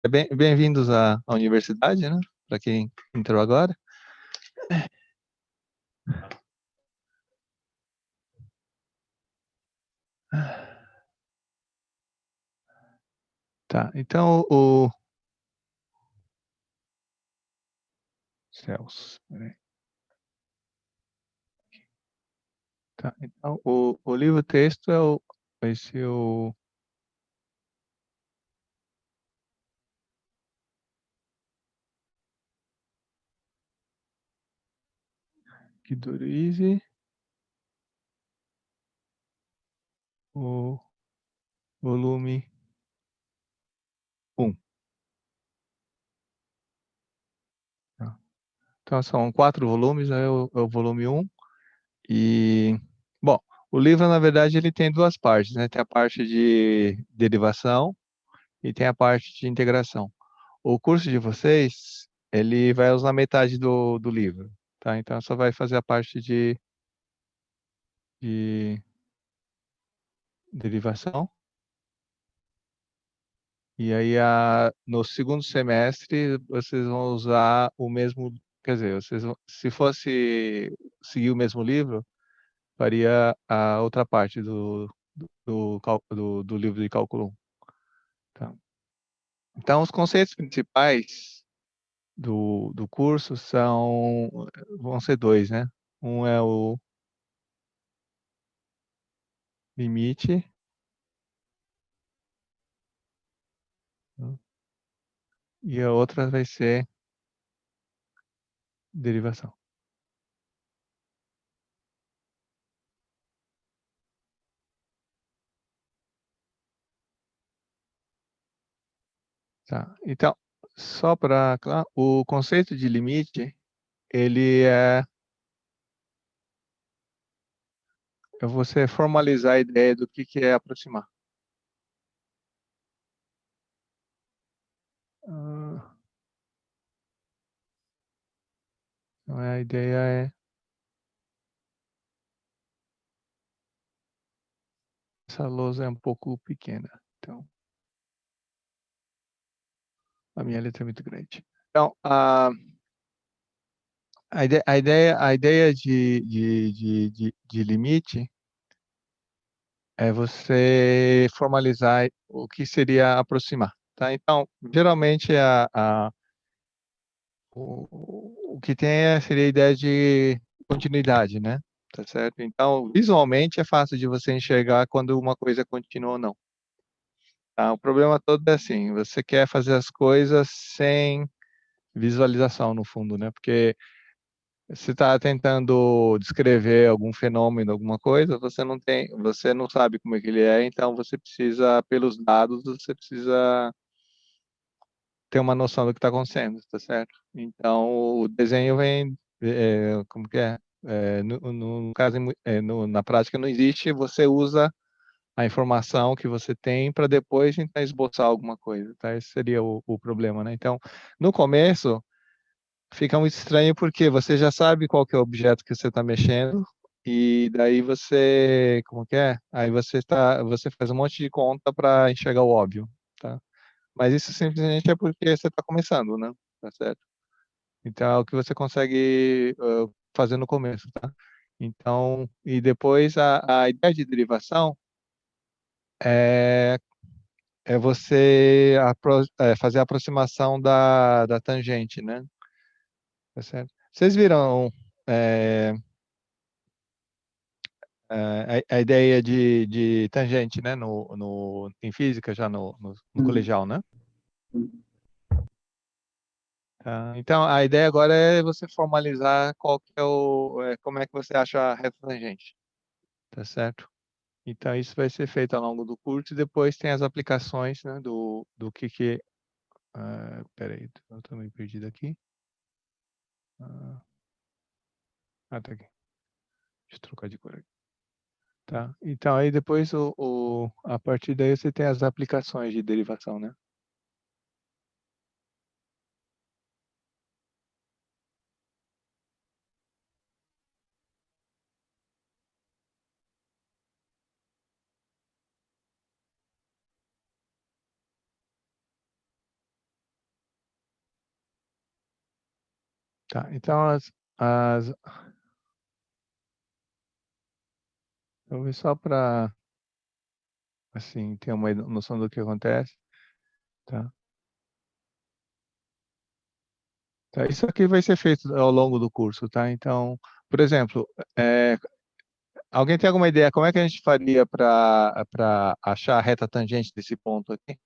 Bem-vindos à universidade, né? Para quem entrou agora. Tá, então Céus, peraí. Tá, então o livro-texto vai ser o Kidurize, o volume 1. Tá. Então são 4 volumes, né? É o volume 1. E, bom, o livro, na verdade, ele tem duas partes, né? Tem a parte de derivação e tem a parte de integração. O curso de vocês, ele vai usar metade do livro, tá? Então, só vai fazer a parte de derivação. E aí, no segundo semestre, vocês vão usar o mesmo, quer dizer, se fosse seguir o mesmo livro, faria a outra parte do livro de cálculo 1, tá? Então, os conceitos principais do curso vão ser dois, né? Um é o limite, né? E a outra vai ser derivação. Tá? Então, só para o conceito de limite, ele é você formalizar a ideia do que é aproximar. Ah, então a ideia essa lousa é um pouco pequena, então a minha letra é muito grande. Então, a ideia de limite é você formalizar o que seria aproximar, tá? Então, geralmente o que tem seria a ideia de continuidade, né? Tá certo? Então, visualmente é fácil de você enxergar quando uma coisa é contínua ou não. Tá? O problema todo é assim, você quer fazer as coisas sem visualização no fundo, né? Porque você está tentando descrever algum fenômeno, alguma coisa, você não sabe como é que ele é, então você precisa, pelos dados, você precisa ter uma noção do que está acontecendo, tá certo? Então o desenho vem, como que é? No caso, na prática não existe, você usa a informação que você tem para depois tentar esboçar alguma coisa, tá? Esse seria o problema, né? Então, no começo fica muito estranho porque você já sabe qual que é o objeto que você está mexendo e daí você, como que é? Aí você faz um monte de conta para enxergar o óbvio, tá? Mas isso simplesmente é porque você está começando, né? Tá certo? Então é o que você consegue fazer no começo, tá? Então, e depois a ideia de derivação é, é você fazer a aproximação da tangente, né? Tá certo? Vocês viram é, a ideia de tangente, né? Em física, já no colegial, né? Ah, então, a ideia agora é você formalizar qual que é como é que você acha a reta tangente, tá certo? Então, isso vai ser feito ao longo do curso e depois tem as aplicações, né, do que. Peraí, eu estou meio perdido aqui. Ah, tá aqui. Deixa eu trocar de cor aqui. Tá. Então, aí depois, a partir daí, você tem as aplicações de derivação, né? Tá, então eu vou ver só para assim ter uma noção do que acontece, tá? Tá, isso aqui vai ser feito ao longo do curso, tá? Então, por exemplo, é, alguém tem alguma ideia como é que a gente faria para achar a reta tangente desse ponto aqui?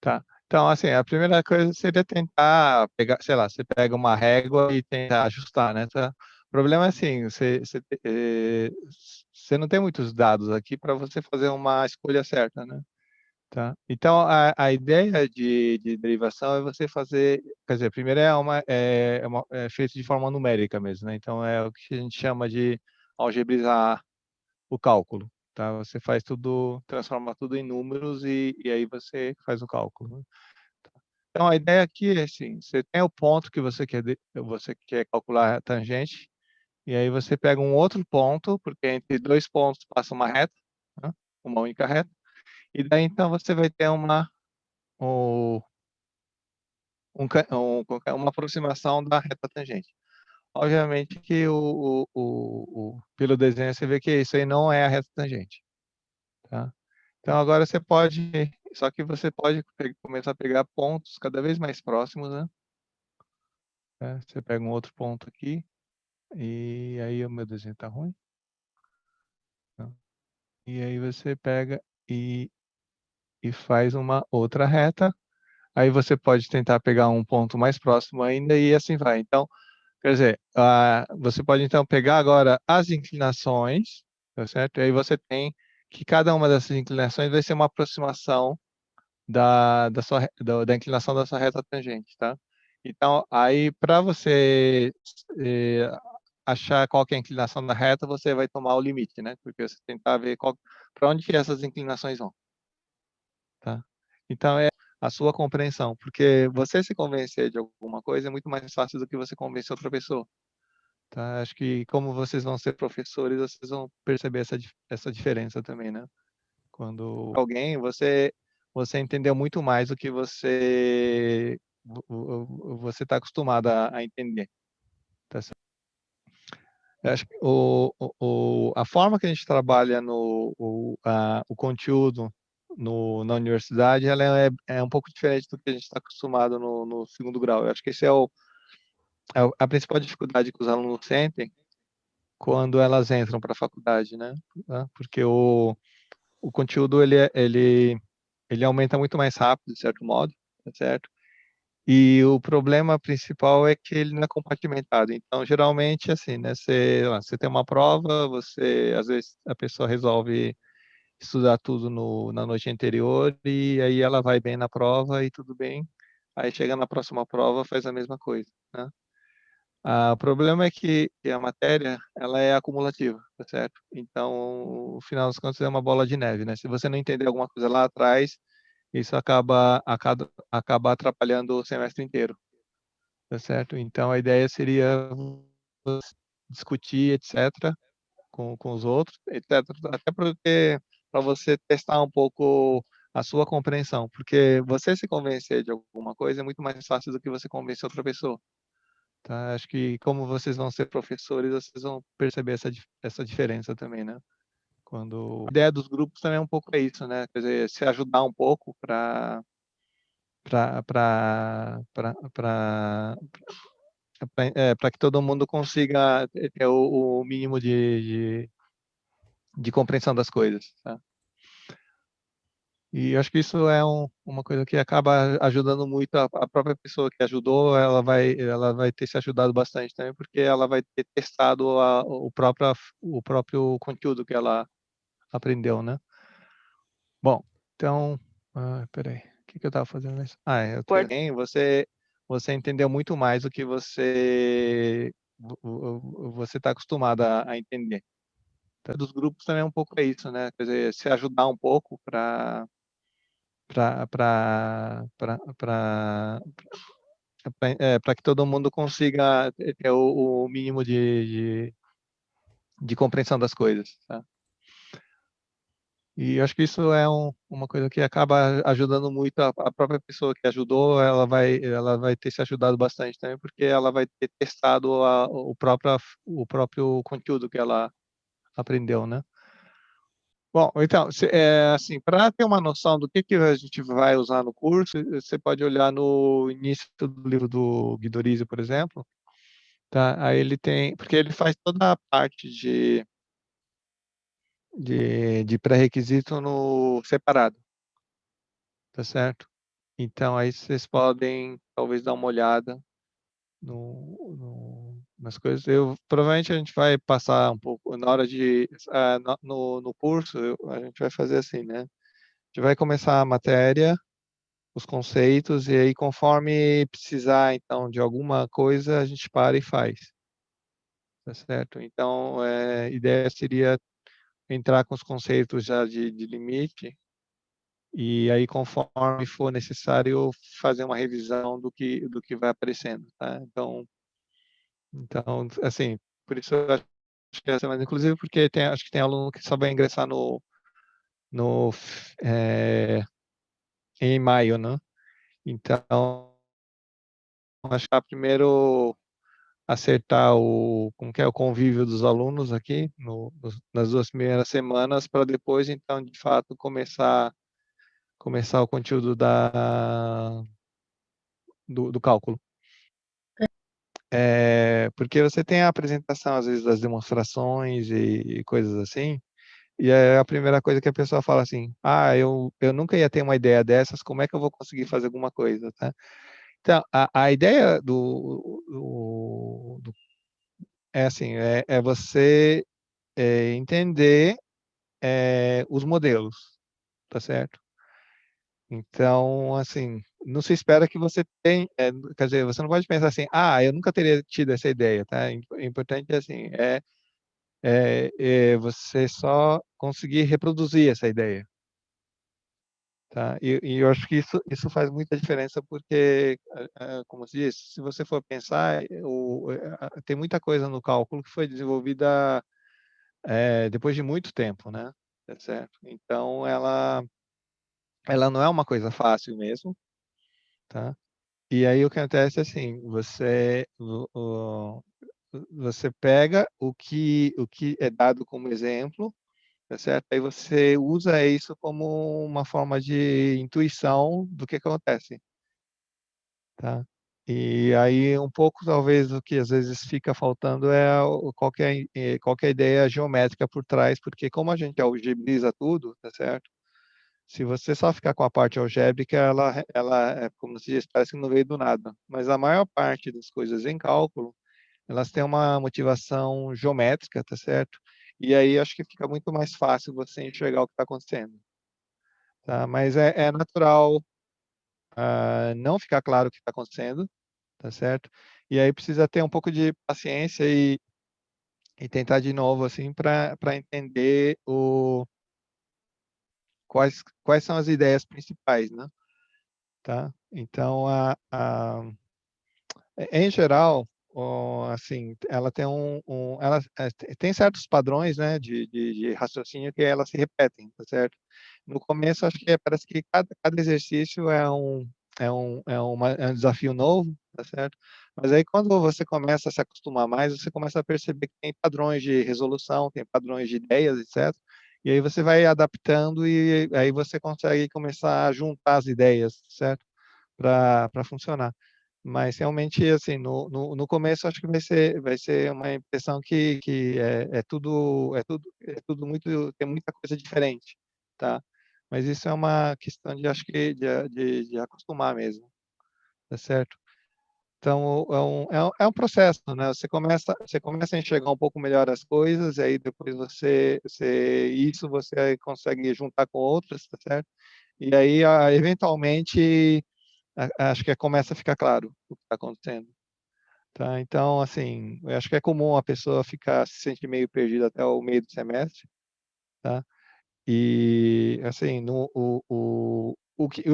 Tá. Então, assim, a primeira coisa seria tentar pegar, sei lá, você pega uma régua e tenta ajustar, né? Tá? O problema é assim, você não tem muitos dados aqui para você fazer uma escolha certa, né? Tá? Então, a ideia de derivação é você fazer, quer dizer, primeiro é feito de forma numérica mesmo, né? Então, é o que a gente chama de algebrizar o cálculo, tá? Você faz tudo, transforma tudo em números e aí você faz o cálculo, né? Então, a ideia aqui é assim, você tem o ponto que você quer calcular a tangente, e aí você pega um outro ponto, porque entre dois pontos passa uma reta, né? Uma única reta, e daí então você vai ter o- uma aproximação da reta tangente. Obviamente que pelo desenho você vê que isso aí não é a reta tangente, tá? Então agora você pode, só que você pode começar a pegar pontos cada vez mais próximos, né? Você pega um outro ponto aqui, e aí o meu desenho tá ruim, tá? E aí você pega e faz uma outra reta. Aí você pode tentar pegar um ponto mais próximo ainda e assim vai. Então, quer dizer, você pode então pegar agora as inclinações, tá certo? E aí você tem que cada uma dessas inclinações vai ser uma aproximação da inclinação da sua reta tangente, tá? Então, aí para você eh, achar qual que é a inclinação da reta, você vai tomar o limite, né? Porque você tentar ver para onde que essas inclinações vão, tá? Então, é a sua compreensão, porque você se convencer de alguma coisa é muito mais fácil do que você convencer outra pessoa, tá? Acho que como vocês vão ser professores, vocês vão perceber essa diferença também, né? Quando alguém, você entendeu muito mais do que você está acostumado a entender. Tá certo? Eu acho que a forma que a gente trabalha o conteúdo na universidade, ela é um pouco diferente do que a gente está acostumado no segundo grau. Eu acho que esse a principal dificuldade que os alunos sentem quando elas entram para a faculdade, né? Tá? Porque o conteúdo ele aumenta muito mais rápido, de certo modo, tá certo? E o problema principal é que ele não é compartimentado. Então, geralmente, assim, né? Você tem uma prova, às vezes, a pessoa resolve estudar tudo na noite anterior e aí ela vai bem na prova e tudo bem. Aí chega na próxima prova, faz a mesma coisa, né? O problema é que a matéria, ela é acumulativa, tá certo? Então, no final das contas, é uma bola de neve, né? Se você não entender alguma coisa lá atrás, isso acaba atrapalhando o semestre inteiro, tá certo? Então, a ideia seria você discutir, etc., com os outros, etc., até para você testar um pouco a sua compreensão, porque você se convencer de alguma coisa é muito mais fácil do que você convencer outra pessoa, tá? Acho que como vocês vão ser professores, vocês vão perceber essa diferença também, né? Quando a ideia dos grupos também é um pouco isso, né? Quer dizer, se ajudar um pouco para que todo mundo consiga ter o mínimo de compreensão das coisas, tá? E eu acho que isso é uma coisa que acaba ajudando muito a própria pessoa que ajudou, ela vai ter se ajudado bastante também, porque ela vai ter testado o próprio conteúdo que ela aprendeu, né? Bom, então, peraí, o que eu estava fazendo nisso? Você entendeu muito mais do que você está acostumado a entender. Então, dos grupos também é um pouco isso, né? Quer dizer, se ajudar um pouco para que todo mundo consiga ter o mínimo de compreensão das coisas, tá? E acho que isso é uma coisa que acaba ajudando muito a própria pessoa que ajudou, ela vai ter se ajudado bastante também, porque ela vai ter testado o próprio conteúdo que ela aprendeu, né? Bom, então, assim, para ter uma noção do que a gente vai usar no curso, você pode olhar no início do livro do Guido Rizzi, por exemplo, tá? Aí ele tem, porque ele faz toda a parte de pré-requisito no separado, tá certo? Então, aí vocês podem talvez dar uma olhada nas coisas. Provavelmente a gente vai passar um pouco, na hora no curso, a gente vai fazer assim, né? A gente vai começar a matéria, os conceitos, e aí conforme precisar, então, de alguma coisa, a gente para e faz, tá certo? Então, a ideia seria entrar com os conceitos já de limite, e aí, conforme for necessário, fazer uma revisão do que vai aparecendo, tá? Então, assim, por isso eu acho que essa, mas inclusive porque acho que tem aluno que só vai ingressar no, é, em maio, né? Então, acho que primeiro acertar como que é o convívio dos alunos aqui nas 2 primeiras semanas, para depois, então, de fato, começar o conteúdo do cálculo. Porque você tem a apresentação, às vezes, das demonstrações e coisas assim, e é a primeira coisa que a pessoa fala assim, eu nunca ia ter uma ideia dessas, como é que eu vou conseguir fazer alguma coisa, tá? Então, a ideia é assim, é você entender os modelos, tá certo? Então, assim, não se espera que você tenha, quer dizer, você não pode pensar assim, eu nunca teria tido essa ideia, tá? É importante, assim, você só conseguir reproduzir essa ideia, tá? E eu acho que isso faz muita diferença porque, como se diz, se você for pensar, tem muita coisa no cálculo que foi desenvolvida depois de muito tempo, né? Tá certo? Então, ela não é uma coisa fácil mesmo, tá? E aí o que acontece é assim, você pega o que é dado como exemplo, tá certo? Aí você usa isso como uma forma de intuição do que acontece, tá? E aí um pouco talvez o que às vezes fica faltando é qualquer ideia geométrica por trás, porque como a gente algebriza tudo, tá certo? Se você só ficar com a parte algébrica, ela é como se diz, parece que não veio do nada. Mas a maior parte das coisas em cálculo, elas têm uma motivação geométrica, tá certo? E aí acho que fica muito mais fácil você enxergar o que está acontecendo, tá? Mas é natural não ficar claro o que está acontecendo, tá certo? E aí precisa ter um pouco de paciência e tentar de novo, assim, para entender quais são as ideias principais, né? Tá? Então, em geral, assim, ela tem ela tem certos padrões, né, de raciocínio que elas se repetem, tá certo? No começo, acho que parece que cada exercício é um desafio novo, tá certo? Mas aí, quando você começa a se acostumar mais, você começa a perceber que tem padrões de resolução, tem padrões de ideias, etc. E aí você vai adaptando e aí você consegue começar a juntar as ideias, certo? Para funcionar. Mas realmente, assim, no começo acho que vai ser uma impressão que é tudo muito, tem muita coisa diferente, tá? Mas isso é uma questão de, acho que, de acostumar mesmo, tá certo? Então, é um processo, né? Você começa a enxergar um pouco melhor as coisas, e aí depois você consegue juntar com outras, tá certo? E aí, eventualmente, acho que começa a ficar claro o que está acontecendo, tá? Então, assim, eu acho que é comum a pessoa se sentir meio perdida até o meio do semestre, tá? E, assim, o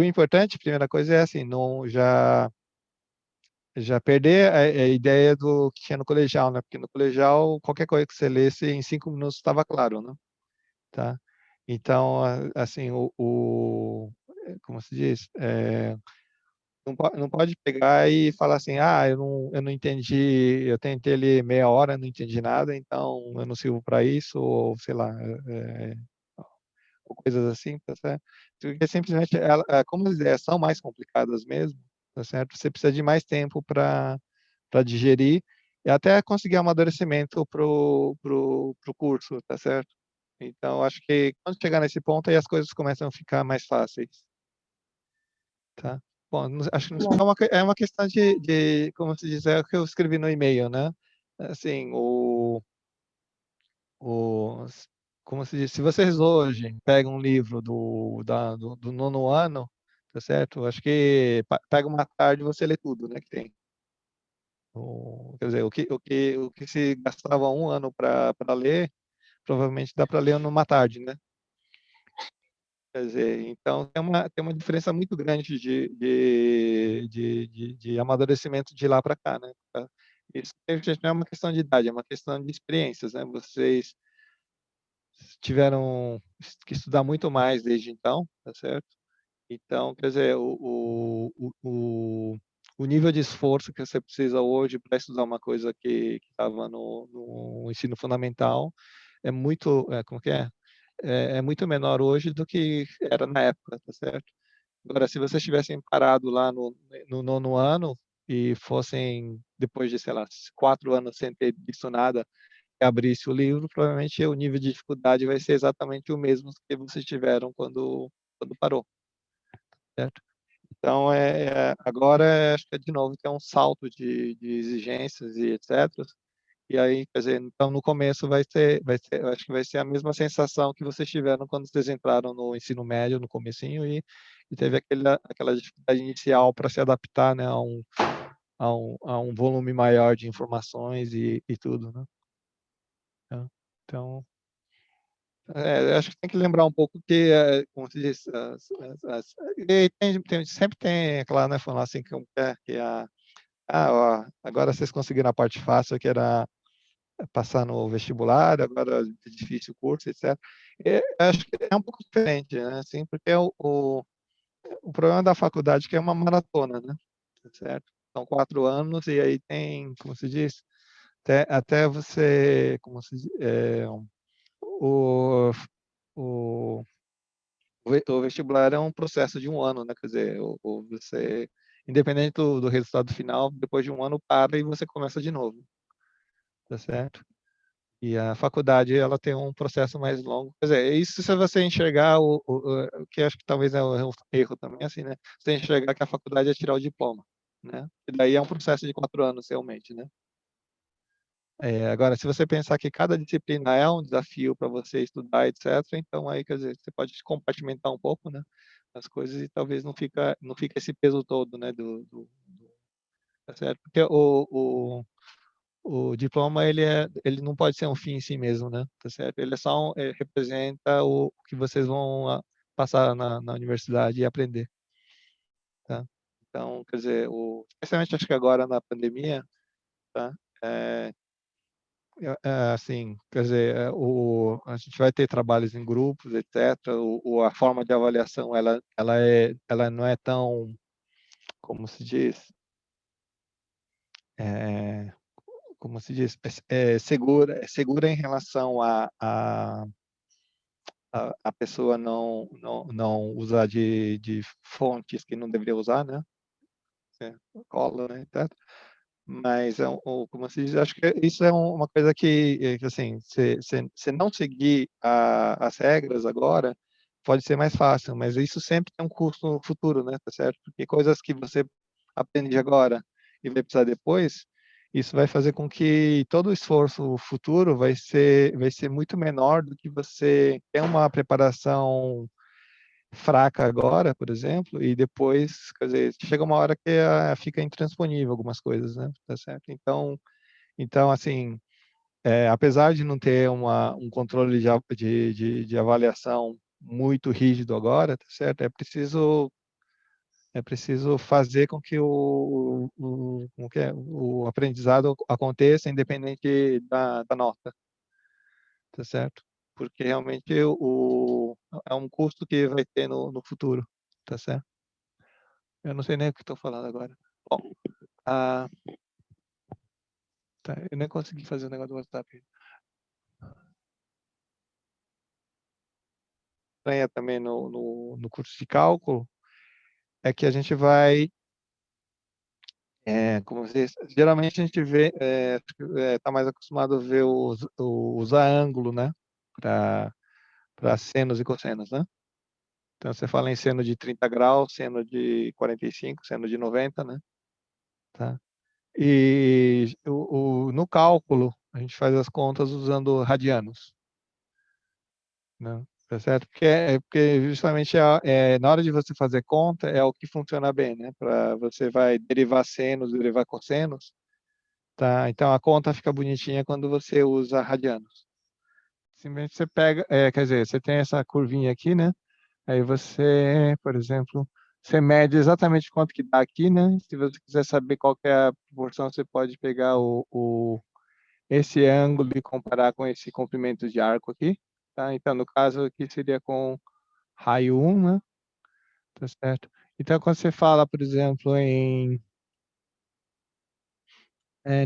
importante, a primeira coisa é, assim, não já perder a ideia do que tinha no colegial, né? Porque no colegial, qualquer coisa que você lesse em 5 minutos estava claro, né? Tá? Então, assim, como se diz? Não pode pegar e falar assim, eu não entendi, eu tentei ali meia hora, não entendi nada, então eu não sirvo para isso, ou sei lá, ou coisas assim, tá certo? Porque simplesmente, como as ideias são mais complicadas mesmo, tá certo? Você precisa de mais tempo para digerir e até conseguir amadurecimento pro curso, tá certo? Então, acho que quando chegar nesse ponto, aí as coisas começam a ficar mais fáceis, tá? Bom, acho que é uma questão como se diz, é o que eu escrevi no e-mail, né? Assim, o, como se diz, se vocês hoje pegam um livro do nono ano, tá certo? Acho que pega uma tarde e você lê tudo, né, que tem. Quer dizer, o que se gastava um ano para ler, provavelmente dá para ler numa tarde, né? Quer dizer, então tem uma diferença muito grande de amadurecimento de lá para cá, né? Isso gente, não é uma questão de idade, é uma questão de experiências, né? Vocês tiveram que estudar muito mais desde então, tá certo? Então, quer dizer, o nível de esforço que você precisa hoje para estudar uma coisa que estava no ensino fundamental é muito, como que é? É muito menor hoje do que era na época, tá certo? Agora, se vocês tivessem parado lá no nono ano e fossem, depois de, sei lá, 4 anos sem ter visto nada, e abrisse o livro, provavelmente o nível de dificuldade vai ser exatamente o mesmo que vocês tiveram quando parou, certo? Então, agora, acho que de novo tem um salto de exigências e etc. E aí, quer dizer, então no começo eu acho que vai ser a mesma sensação que vocês tiveram quando vocês entraram no ensino médio, no comecinho, e teve aquela dificuldade inicial para se adaptar, né, a um volume maior de informações e tudo, né? Então, acho que tem que lembrar um pouco que, como se diz, e sempre tem aquela, né, falando assim, ó, agora vocês conseguiram a parte fácil, que era passar no vestibular, agora é difícil o curso, etc. Acho que é um pouco diferente, né, assim, porque o problema da faculdade é que é uma maratona, né, tá certo? São 4 anos e aí tem, como se diz, até você, como se diz, o, o o vestibular é um processo de um ano, né? Quer dizer, você, independente do resultado final, depois de um ano para e você começa de novo, tá certo? E a faculdade, ela tem um processo mais longo. Quer dizer, isso se você enxergar o que acho que talvez é um erro também, assim, né? Você enxergar que a faculdade é tirar o diploma, né? E daí é um processo de 4 anos, realmente, né? Agora, se você pensar que cada disciplina é um desafio para você estudar, etc., então aí, quer dizer, você pode compartimentar um pouco, né, as coisas e talvez não fica esse peso todo, né, tá certo? Porque o diploma, ele não pode ser um fim em si mesmo, né, tá certo? Ele é só representa o que vocês vão passar na universidade e aprender, tá? Então, quer dizer, especialmente acho que agora na pandemia, tá? É, assim, quer dizer, a gente vai ter trabalhos em grupos, etc. A forma de avaliação, ela não é tão, como se diz, é, como se diz, segura em relação a pessoa não usar de fontes que não deveria usar, né? Cola, né? Mas como se diz, acho que isso é uma coisa que assim, se não seguir as regras agora, pode ser mais fácil, mas isso sempre tem um custo no futuro, né? Tá certo? Porque coisas que você aprende agora e vai precisar depois, isso vai fazer com que todo o esforço futuro vai ser muito menor do que você ter uma preparação fraca agora, por exemplo, e depois, quer dizer, chega uma hora que fica intransponível algumas coisas, né? Tá certo? Então assim, apesar de não ter um controle de avaliação muito rígido agora, tá certo? É preciso fazer com que como que o aprendizado aconteça independente da nota, tá certo? Porque realmente é um custo que vai ter no futuro, tá certo? Eu não sei nem o que estou falando agora. Bom, ah, tá, eu nem consegui fazer o negócio do WhatsApp. Estranha também no curso de cálculo é que a gente vai, como se, geralmente a gente vê, tá mais acostumado a ver usar ângulo, né, para senos e cossenos, né? Então você fala em seno de 30 graus, seno de 45, seno de 90, né? Tá? E no cálculo, a gente faz as contas usando radianos, né? Tá certo? Porque justamente na hora de você fazer conta, é o que funciona bem, né? Para você vai derivar senos, derivar cossenos, tá? Então a conta fica bonitinha quando você usa radianos. Simplesmente você pega, quer dizer, você tem essa curvinha aqui, né? Aí você, por exemplo, você mede exatamente quanto que dá aqui, né? Se você quiser saber qual que é a proporção, você pode pegar esse ângulo e comparar com esse comprimento de arco aqui, tá? Então, no caso aqui seria com raio 1, né? Tá certo? Então, quando você fala, por exemplo,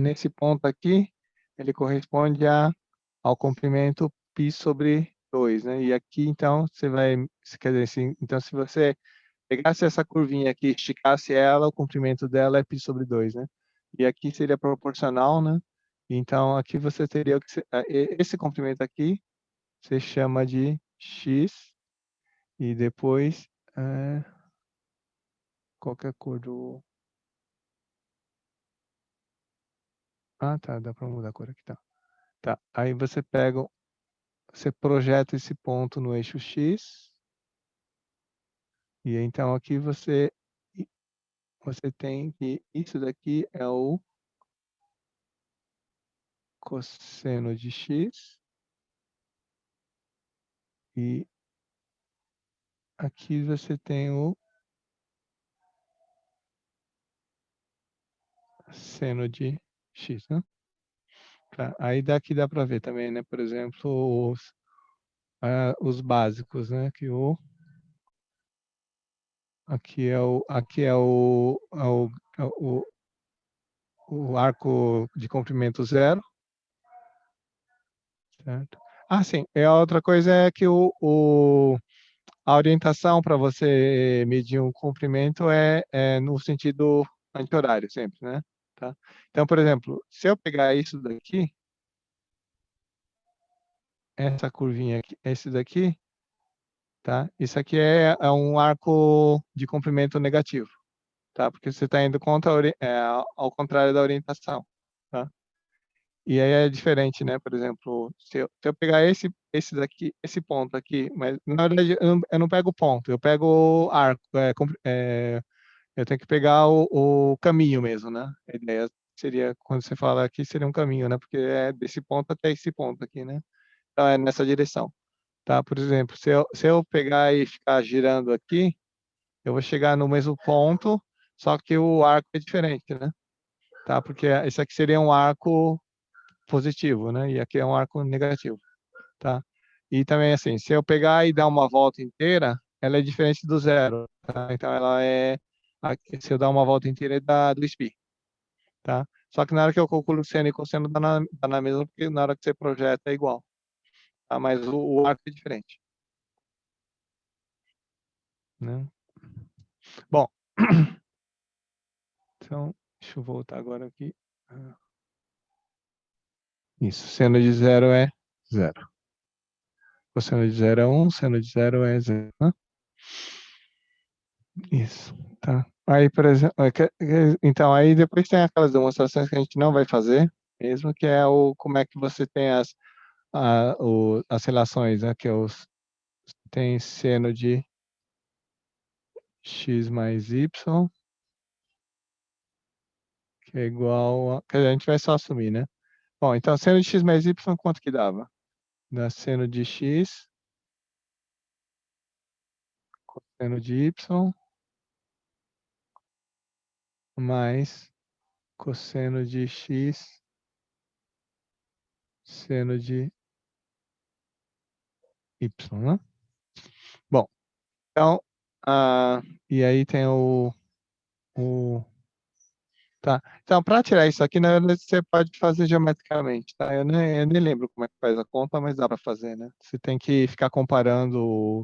nesse ponto aqui, ele corresponde ao comprimento π sobre 2, né? E aqui, então, você vai, quer dizer, assim, então, se você pegasse essa curvinha aqui, esticasse ela, o comprimento dela é π sobre 2, né? E aqui seria proporcional, né? Então, aqui você teria esse comprimento aqui, você chama de x, e depois, qual que é a cor do... Ah, tá, dá para mudar a cor aqui, tá. Tá, aí você projeta esse ponto no eixo x, e então aqui você tem que isso daqui é o cosseno de x, e aqui você tem o seno de x, né? Tá, aí daqui dá para ver também, né? Por exemplo, os básicos, né? Aqui é o arco de comprimento zero, certo? Ah, sim. E a outra coisa é que a orientação para você medir um comprimento é no sentido anti-horário sempre, né? Tá? Então, por exemplo, se eu pegar isso daqui, essa curvinha aqui, esse daqui, tá? Isso aqui é um arco de comprimento negativo, tá? Porque você está indo ao contrário da orientação, tá? E aí é diferente, né? Por exemplo, se eu pegar esse daqui, esse ponto aqui, mas na verdade eu não pego o ponto, eu pego o arco, eu tenho que pegar o caminho mesmo, né? A ideia seria, quando você fala aqui, seria um caminho, né? Porque é desse ponto até esse ponto aqui, né? Então é nessa direção, tá? Por exemplo, se eu pegar e ficar girando aqui, eu vou chegar no mesmo ponto, só que o arco é diferente, né? Tá? Porque esse aqui seria um arco positivo, né? E aqui é um arco negativo, tá? E também assim, se eu pegar e dar uma volta inteira, ela é diferente do zero, tá? Então se eu dar uma volta inteira é do espi, tá? Só que na hora que eu calculo seno e cosseno dá na mesma, porque na hora que você projeta é igual, tá? Mas o arco é diferente, né? Bom, então deixa eu voltar agora aqui. Isso, seno de zero é zero. Cosseno de zero é 1, seno de zero é zero, né? Isso, tá. Aí, por exemplo, então, aí depois tem aquelas demonstrações que a gente não vai fazer, mesmo que é como é que você tem as relações, né, tem seno de x mais y, que é igual a, quer dizer, a gente vai só assumir, né? Bom, então, seno de x mais y, quanto que dava? Dá seno de x, cosseno de y, mais cosseno de x, seno de y, né? Então, e aí tem tá. Então, para tirar isso aqui, na verdade, você pode fazer geometricamente, tá? Eu nem lembro como é que faz a conta, mas dá para fazer, né? Você tem que ficar comparando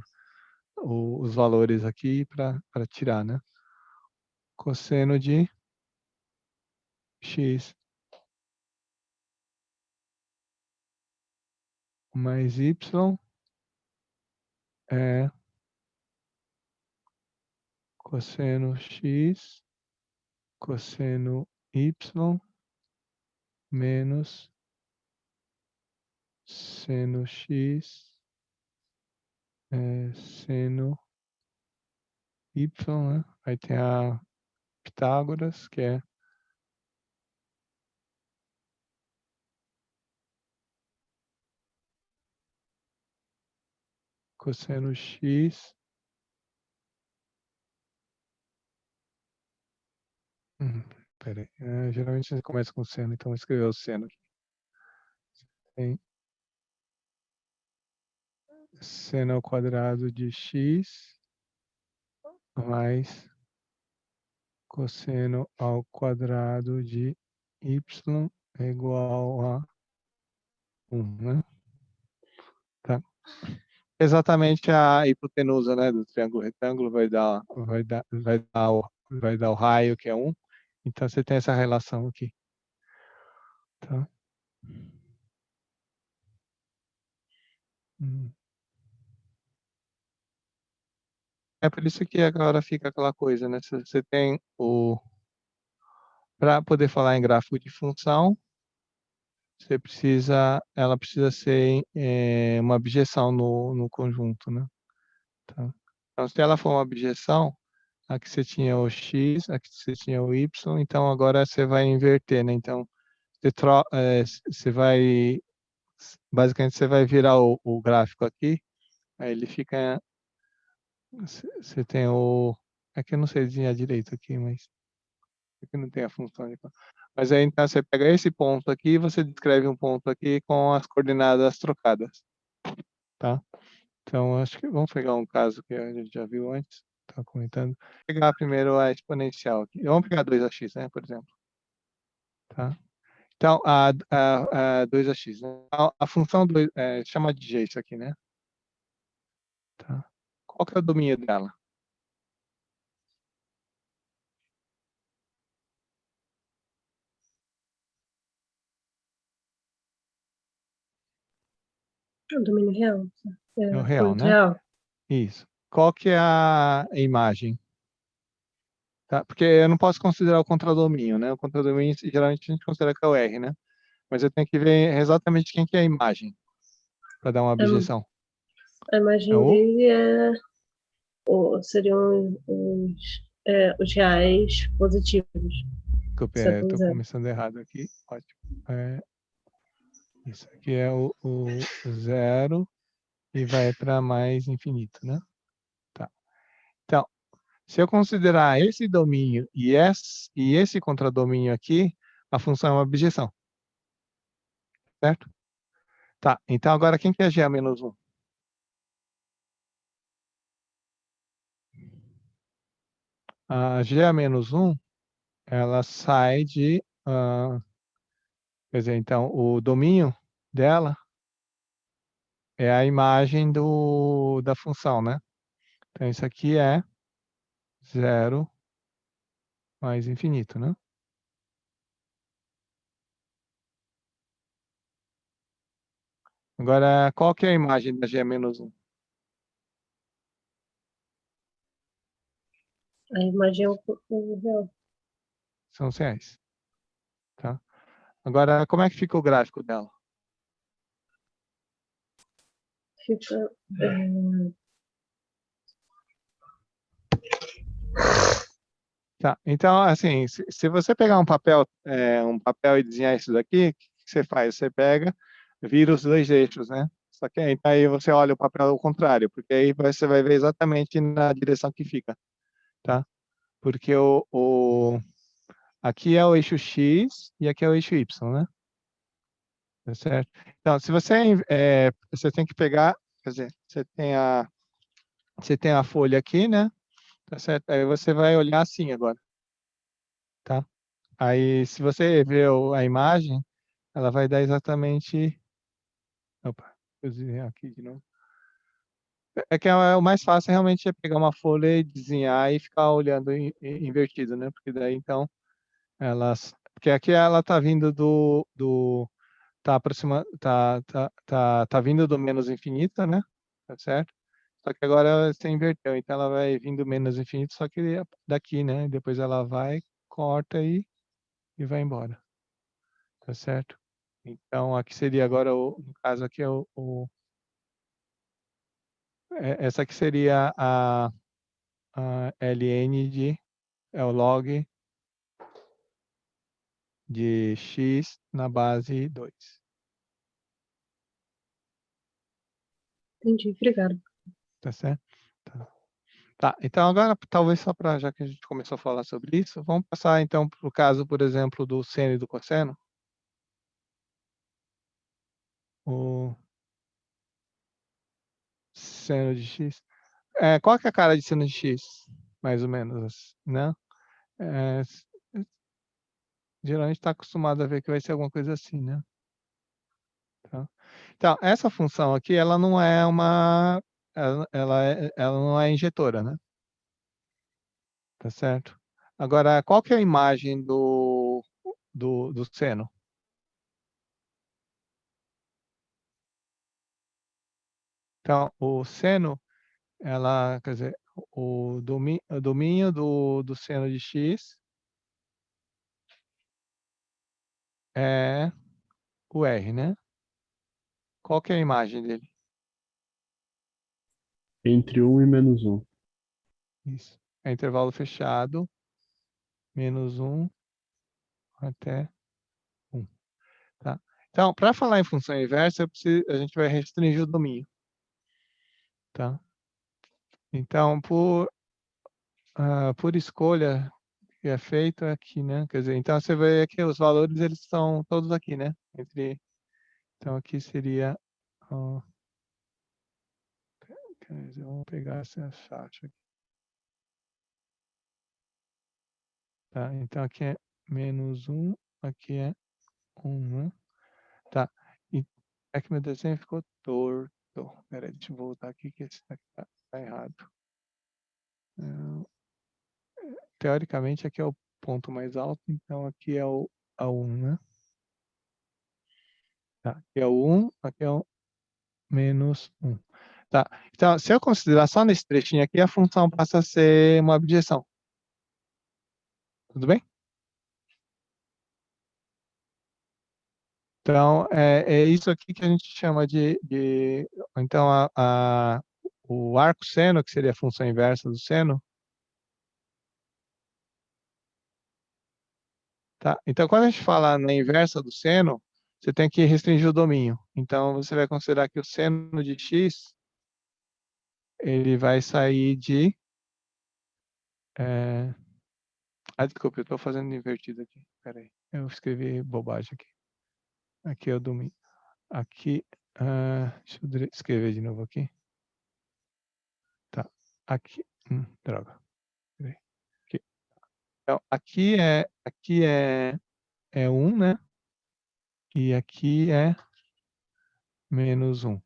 os valores aqui para tirar, né? Cosseno de x mais y é cosseno x cosseno y menos seno x seno y, né? Aí tem a Pitágoras, que é cosseno x. Peraí. Geralmente você começa com seno, então vou escrever o seno aqui. Tem seno ao quadrado de x mais cosseno ao quadrado de y é igual a 1, né? Tá. Exatamente a hipotenusa, né, do triângulo retângulo vai dar o raio, que é 1. Então você tem essa relação aqui. Tá? É por isso que agora fica aquela coisa, né? Você tem para poder falar em gráfico de função, ela precisa ser uma objeção no conjunto, né? Tá? Então, se ela for uma objeção, aqui você tinha o x, aqui você tinha o y, então agora você vai inverter, né? Então, você vai, basicamente, você vai virar o gráfico aqui, aí ele fica, você tem é que eu não sei desenhar direito aqui, mas aqui não tem a função de. Mas aí então você pega esse ponto aqui e você descreve um ponto aqui com as coordenadas trocadas, tá? Então acho que vamos pegar um caso que a gente já viu antes, estava comentando. Vou pegar primeiro a exponencial aqui. Vamos pegar 2x, né, por exemplo, tá? Então a 2x, né? A função chama de g isso aqui, né? Tá? Qual que é o domínio dela? O domínio real. É o real, Ponto né? real. Isso. Qual que é a imagem? Tá? Porque eu não posso considerar o contradomínio, né? O contradomínio, geralmente, a gente considera que é o R, né? Mas eu tenho que ver exatamente quem que é a imagem, para dar uma A, objeção. a É imagem o? dele seriam os reais positivos. Século Estou zero. começando errado aqui. Ótimo. Isso aqui é o zero e vai para mais infinito, né? Tá. Então, se eu considerar esse domínio e esse contradomínio aqui, a função é uma objeção, certo? Tá. Então, agora, quem que é G a menos 1? A G a menos 1, ela sai quer dizer, então, o domínio dela é a imagem da função, né? Então, isso aqui é zero mais infinito, né? Agora, qual que é a imagem da G menos 1? A imagem é o real. São os reais, tá? Agora, como é que fica o gráfico dela? Fica. Tá, então, assim, se você pegar um papel e desenhar isso daqui, o que você faz? Você pega, vira os dois eixos, né? Só que aí você olha o papel ao contrário, porque aí você vai ver exatamente na direção que fica, tá? Porque aqui é o eixo X e aqui é o eixo Y, né? Tá certo? Então, se você tem que pegar, quer dizer, você tem você tem a folha aqui, né? Tá certo? Aí você vai olhar assim agora, tá? Aí, se você ver a imagem, ela vai dar exatamente... Opa, vou desenhar aqui de novo. É que o mais fácil realmente é pegar uma folha e desenhar e ficar olhando invertido, né? Porque daí, então, porque aqui ela tá vindo tá aproximando, tá vindo do menos infinito, né? Tá certo? Só que agora você inverteu, então ela vai vindo menos infinito, só que daqui, né? Depois ela vai, corta e vai embora, tá certo? Então aqui seria agora, no caso aqui é essa aqui seria a ln é o log de x na base 2. Entendi, obrigada. Tá certo? Tá. Tá, então agora, talvez só para, já que a gente começou a falar sobre isso, vamos passar então para o caso, por exemplo, do seno e do cosseno. O seno de x. Qual que é a cara de seno de x? Mais ou menos, né? É, geralmente está acostumado a ver que vai ser alguma coisa assim, né? Tá? Então, essa função aqui, ela não é uma... ela não é injetora, né? Tá certo? Agora, qual que é a imagem do seno? Então, o seno, quer dizer, o domínio do seno de x é o R, né? Qual que é a imagem dele? Entre 1 e -1. Isso. É intervalo fechado, -1 até 1. Tá? Então, para falar em função inversa, a gente vai restringir o domínio. Tá? Então, por escolha que é feita aqui, né? Quer dizer, então você vê que os valores eles estão todos aqui, né? Então aqui seria, ó, quer dizer, vamos pegar essa faixa aqui. Tá? Então aqui é -1, aqui é 1, né? Tá. E é que meu desenho ficou torto. Peraí, deixa eu voltar aqui que esse aqui tá errado. Teoricamente aqui é o ponto mais alto, então aqui é a 1, né? Tá, aqui é o 1, aqui é o -1. Tá, então se eu considerar só nesse trechinho aqui, a função passa a ser uma abjeção. Tudo bem? Então, é isso aqui que a gente chama então, o arco seno, que seria a função inversa do seno. Tá? Então, quando a gente fala na inversa do seno, você tem que restringir o domínio. Então, você vai considerar que o seno de x, ele vai sair de... desculpa, eu estou fazendo invertido aqui. Peraí, eu escrevi bobagem aqui. Aqui é o domínio. Aqui, deixa eu escrever de novo aqui. Tá, aqui, droga. Peraí. Aqui. Então, aqui é 1, né? E aqui é -1.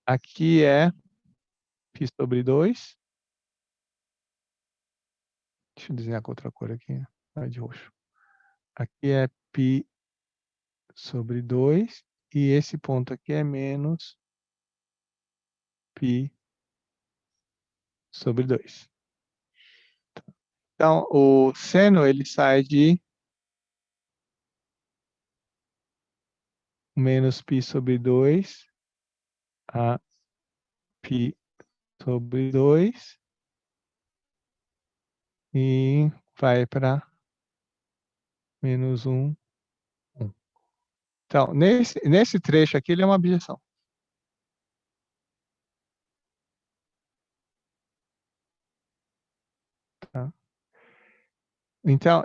Aqui é π sobre 2. Deixa eu desenhar com outra cor aqui, de roxo. Aqui é π sobre 2. E esse ponto aqui é menos π sobre 2. Então, o seno, ele sai de menos π sobre 2 a π sobre 2 e vai para -1, 1. Então, nesse trecho aqui, ele é uma abjeção. Tá? Então,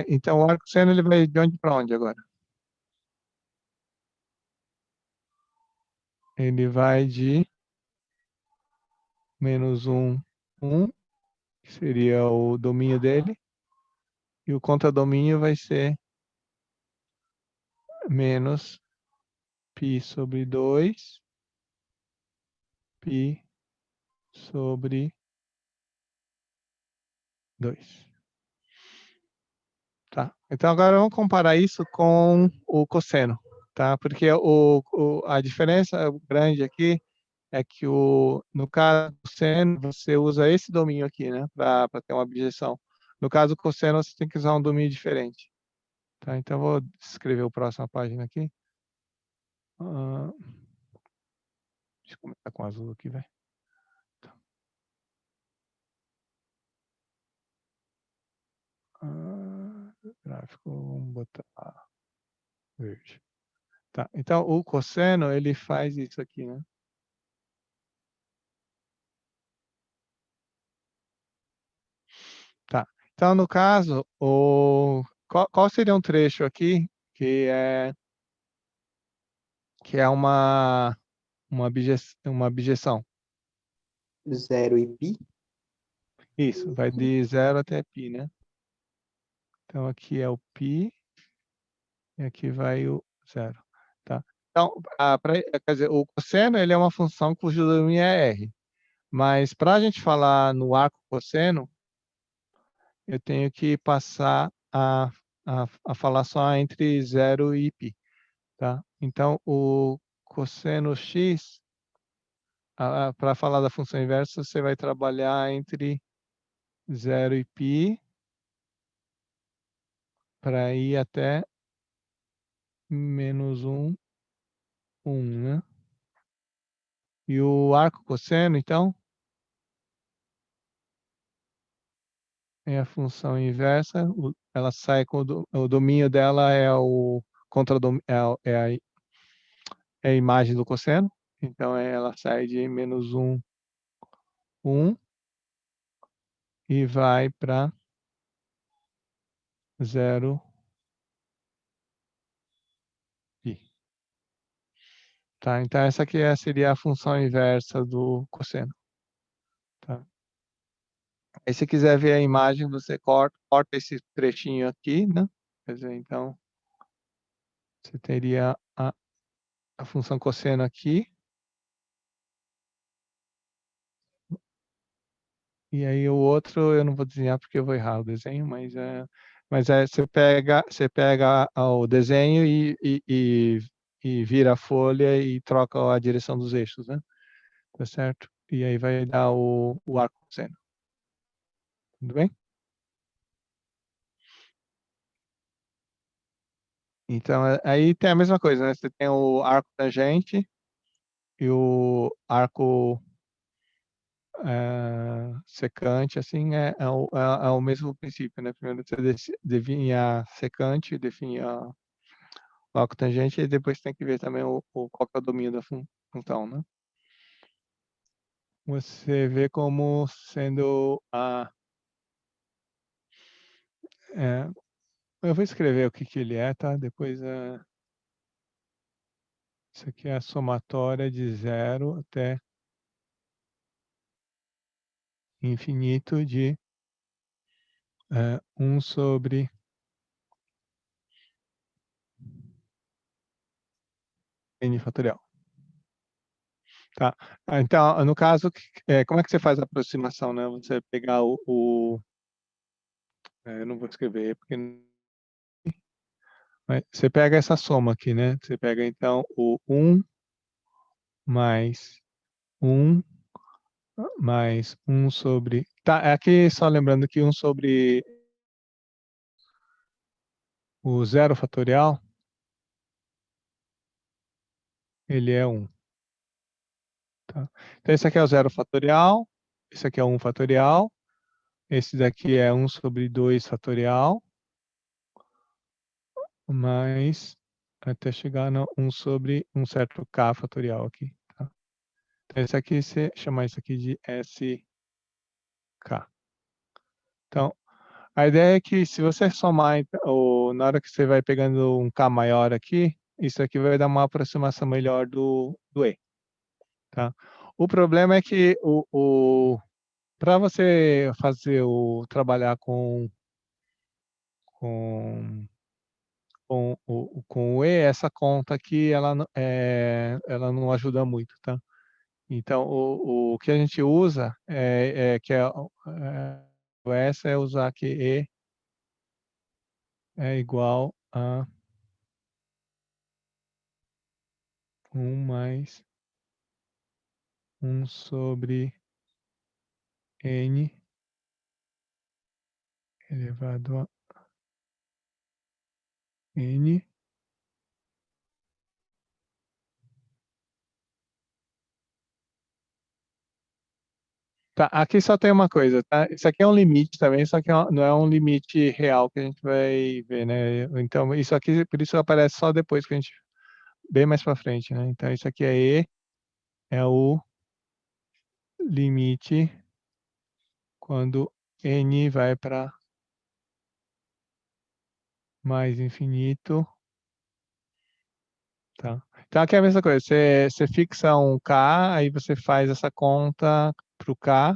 então, o arco seno ele vai de onde para onde agora? Ele vai de menos 1, 1, que seria o domínio dele. E o contradomínio vai ser menos π sobre 2, π sobre 2. Tá? Então agora vamos comparar isso com o cosseno, tá? Porque a diferença grande aqui é que no caso do seno, você usa esse domínio aqui, né? Para ter uma objeção. No caso do cosseno, você tem que usar um domínio diferente. Tá? Então eu vou escrever a próxima página aqui. Deixa eu começar com azul aqui, vai. Gráfico, vamos botar verde. Tá, então o cosseno, ele faz isso aqui, né? Tá, então no caso, qual seria um trecho aqui que é uma objeção? 0 e π. Isso, vai de 0 até π, né? Então aqui é o π e aqui vai o 0, tá? Então, quer dizer, o cosseno, ele é uma função cujo domínio é R. Mas para a gente falar no arco cosseno, eu tenho que passar a falar só entre 0 e π, tá? Então, o cosseno x, para falar da função inversa, você vai trabalhar entre 0 e π para ir até menos 1, 1, né? E o arco cosseno, então, é a função inversa, ela sai com o domínio dela é o é a imagem do cosseno, então ela sai de menos 1, 1 e vai para 0 π. Tá? Então essa aqui seria a função inversa do cosseno. Tá? Aí se quiser ver a imagem, você corta esse trechinho aqui, né? Quer dizer, então, você teria a função cosseno aqui. E aí o outro eu não vou desenhar porque eu vou errar o desenho, mas você pega o desenho e vira a folha e troca a direção dos eixos, né? Tá certo? E aí vai dar o arco cosseno. Tudo bem? Então, aí tem a mesma coisa, né? Você tem o arco tangente e o arco secante, assim, é o mesmo princípio, né? Primeiro você define a secante, define o arco tangente, e depois tem que ver também qual que é o domínio da função, né? Você vê como sendo eu vou escrever o que ele é, tá? Depois, isso aqui é a somatória de 0 até infinito de 1 sobre n fatorial. Tá? Então, no caso, como é que você faz a aproximação, né? Você pegar eu não vou escrever, porque mas você pega essa soma aqui, né? Você pega, então, o 1 mais 1 mais 1 sobre... Tá, aqui só lembrando que 1 sobre o 0 fatorial, ele é 1. Tá? Então, esse aqui é o 0 fatorial, esse aqui é 1 fatorial, esse daqui é 1 sobre 2 fatorial, mais até chegar no 1 sobre um certo k fatorial aqui. Tá? Então, esse aqui, você chamar isso aqui de SK. Então, a ideia é que se você somar, na hora que você vai pegando um k maior aqui, isso aqui vai dar uma aproximação melhor do E. Tá? O problema é que para você trabalhar com, com o E, essa conta aqui, ela não ajuda muito, tá? Então, o que a gente usa o S é usar que E é igual a 1 mais 1 sobre N elevado a N. Tá, aqui só tem uma coisa, tá? Isso aqui é um limite também, só que não é um limite real que a gente vai ver, né? Então, isso aqui, por isso aparece só depois que a gente, bem mais para frente, né? Então, isso aqui é E, é o limite quando N vai para mais infinito, tá? Então, aqui é a mesma coisa, você fixa um K, aí você faz essa conta para o K,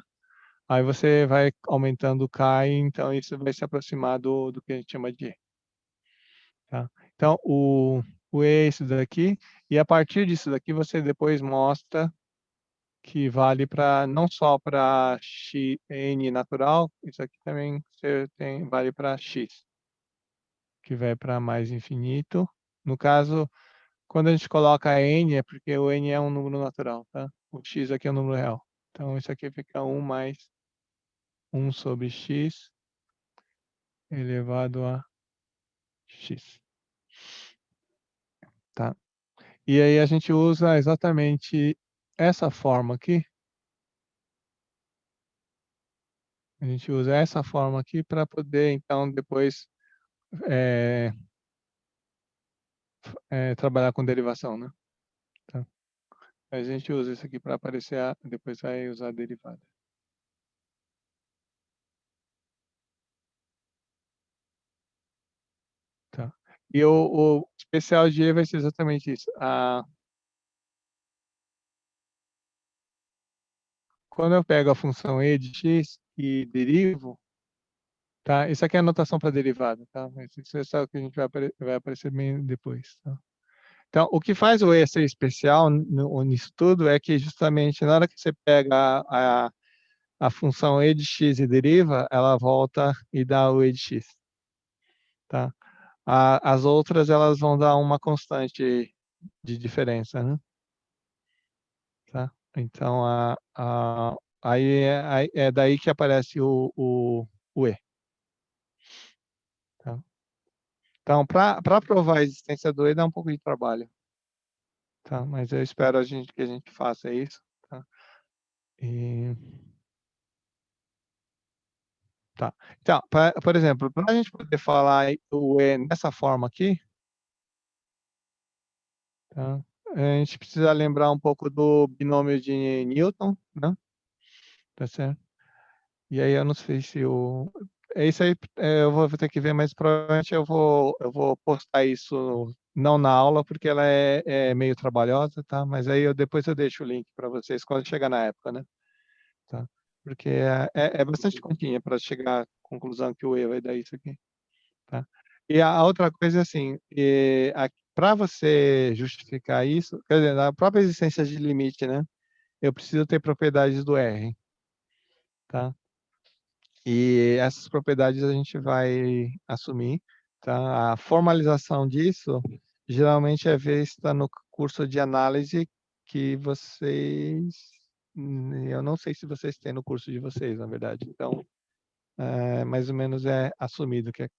aí você vai aumentando o K, e então isso vai se aproximar do que a gente chama de E. Tá? Então, o E é isso daqui, e a partir disso daqui você depois mostra que vale para não só para n natural, isso aqui também vale para x, que vai para mais infinito. No caso, quando a gente coloca n, é porque o n é um número natural, tá? O x aqui é um número real. Então, isso aqui fica 1 mais 1 sobre x elevado a x. Tá? E aí a gente usa exatamente essa forma aqui. A gente usa essa forma aqui para poder, então, depois trabalhar com derivação, né? Tá? A gente usa isso aqui para aparecer, depois vai usar a derivada. Tá? E o especial de E vai ser exatamente isso. Quando eu pego a função E de x e derivo, tá? Isso aqui é a notação para derivada, tá? Mas isso é só o que a gente vai aparecer bem depois, tá? Então, o que faz o E ser especial nisso tudo é que justamente na hora que você pega a função E de x e deriva, ela volta e dá o E de x, tá? As outras, elas vão dar uma constante de diferença, né? Tá? Então, aí é daí que aparece o E. Tá? Então, para provar a existência do E, dá um pouco de trabalho. Tá? Mas eu espero que a gente faça isso. Tá? Tá. Então, por exemplo, para a gente poder falar o E nessa forma aqui, tá? A gente precisa lembrar um pouco do binômio de Newton, né? Tá certo? E aí eu não sei se o... É isso aí, eu vou ter que ver, mas provavelmente eu vou postar isso não na aula, porque ela é meio trabalhosa, tá? Mas aí depois eu deixo o link para vocês quando chegar na época, né? Tá? Porque é bastante continha para chegar à conclusão que o E vai dar isso aqui. Tá? E a outra coisa é assim, para você justificar isso, quer dizer, na própria existência de limite, né? Eu preciso ter propriedades do R, tá? E essas propriedades a gente vai assumir, tá? A formalização disso geralmente é vista no curso de análise que eu não sei se vocês têm no curso de vocês, na verdade. Então, mais ou menos é assumido que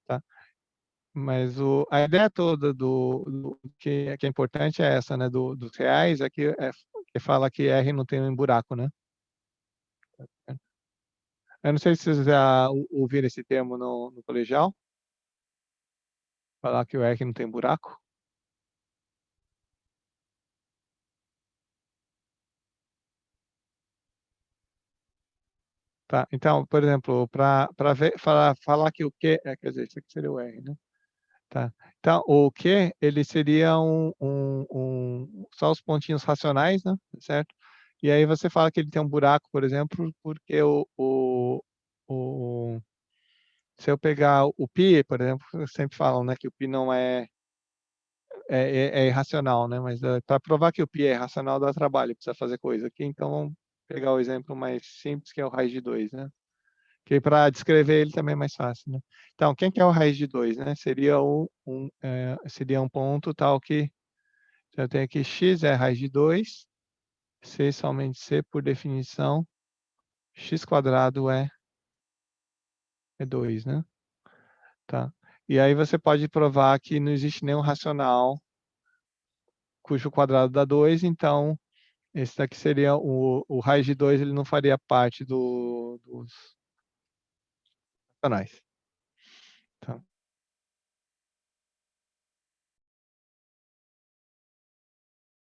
tá? Mas a ideia toda do que é importante é essa, né? Dos reais, é que fala que R não tem um buraco, né? Eu não sei se vocês já ouviram esse termo no colegial, falar que o R não tem buraco. Tá? Então, por exemplo, para falar que o Q, quer dizer, isso aqui seria o R, né? Tá? Então, o Q, ele seria só os pontinhos racionais, né? Certo? E aí você fala que ele tem um buraco, por exemplo, porque se eu pegar o π, por exemplo, sempre falam, né, que o π não é irracional, né? Mas para provar que o π é irracional dá trabalho, precisa fazer coisa aqui. Então vamos pegar o exemplo mais simples, que é o raiz de 2, né? Que para descrever ele também é mais fácil, né? Então, quem que é o raiz de 2, né? Seria seria um ponto tal que eu tenho aqui x é a raiz de 2, c somente c por definição, x quadrado é 2, né? Tá? E aí você pode provar que não existe nenhum racional cujo quadrado dá 2, então esse daqui seria o raiz de 2, ele não faria parte dos racionais.